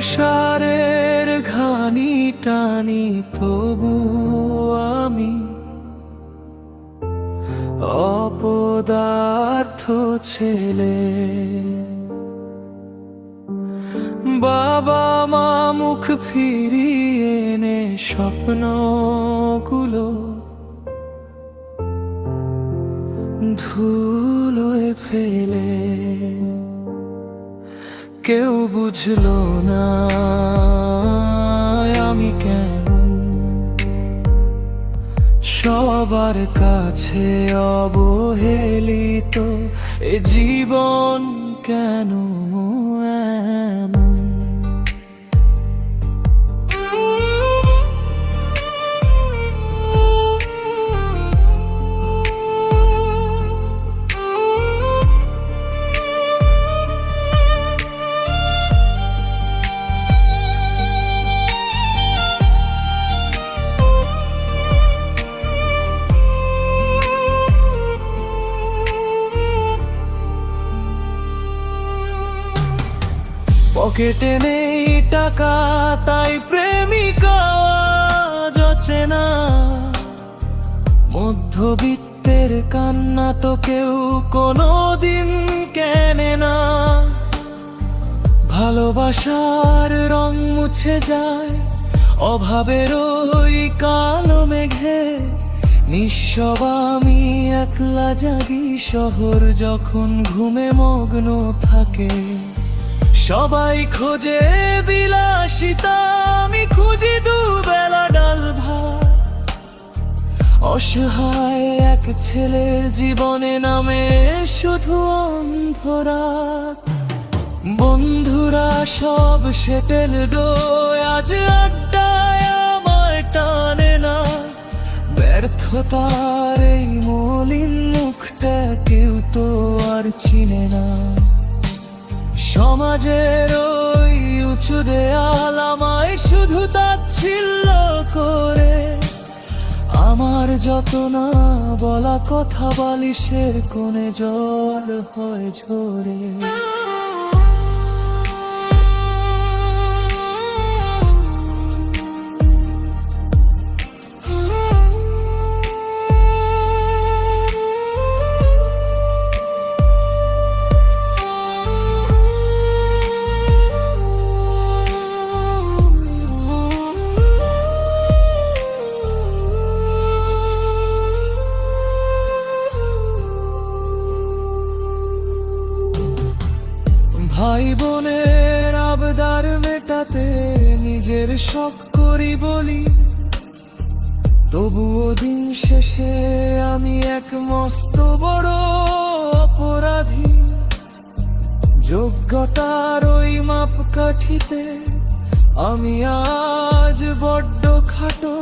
সংসারের ঘানি টানি, তবু আমি অপদার্থ ছেলে। বাবা মা মুখ ফিরিয়ে এনে স্বপ্নগুলো ধুলোয় ফেলে। কেউ বুঝলো না আমি কেমন, সবার কাছে অবহেলিত। এ জীবন কেন এমন? পকেটে নেই টাকা, তাই প্রেমিকা জচে না। মধ্যবিত্তের কান্না তো কেউ কোনোদিন কেনে না। ভালোবাসার রং মুছে যায় অভাবের ওই কালো মেঘে। নিঃসব আমি একলা জাগি, শহর যখন ঘুমে মগ্ন থাকে। সবাই খোঁজে বিলাসিতা, আমি খুঁজি দুবেলা ডাল ভাত। অসহায় এক ছেলের জীবনে নামে শুধু অন্ধরাত। বন্ধুরা সব সেটেল ডোয়, আজ আড্ডায় আমায় টানে না। ব্যর্থতার এই মলিন মুখটা কেউ তো আর চিনে না। সমাজের ওই উঁচু দেয়াল আমায় শুধু তাচ্ছিল্য করে। আমার যত না বলা কথা বালিশের কোণে জল হয় ঝরে। ভাই বোনের আবদার মেটাতে নিজের শখ করি বলি, তবুও দিন শেষে আমি এক মস্ত বড় অপরাধী। যোগ্যতার ওই মাপকাঠিতে আমি আজ বড্ড খাটো।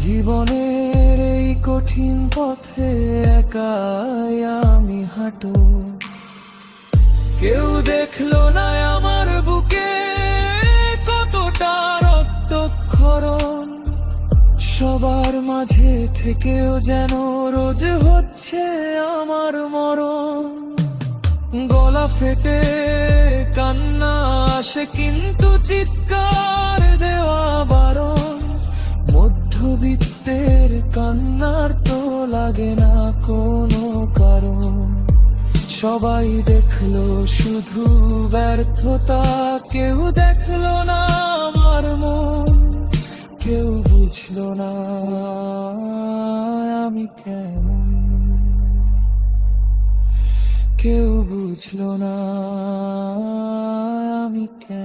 জীবনের এই কঠিন পথে একাই আমি হাঁটো। কেউ দেখলো না আমার বুকে কতটা রক্তক্ষরণ। সবার মাঝে থেকেও যেন রোজ হচ্ছে আমার মরণ। গলা ফেটে কান্না আসে, কিন্তু চিৎকার দেওয়া বারণ। মধ্যবিত্তের কান্নার তো লাগে না কোনো কারণ। সবাই দেখলো শুধু ব্যর্থতা, কেউ দেখলো না আমার মন। কেউ বুঝলো না আমি কেমন, কেউ বুঝলো না আমি কেমন।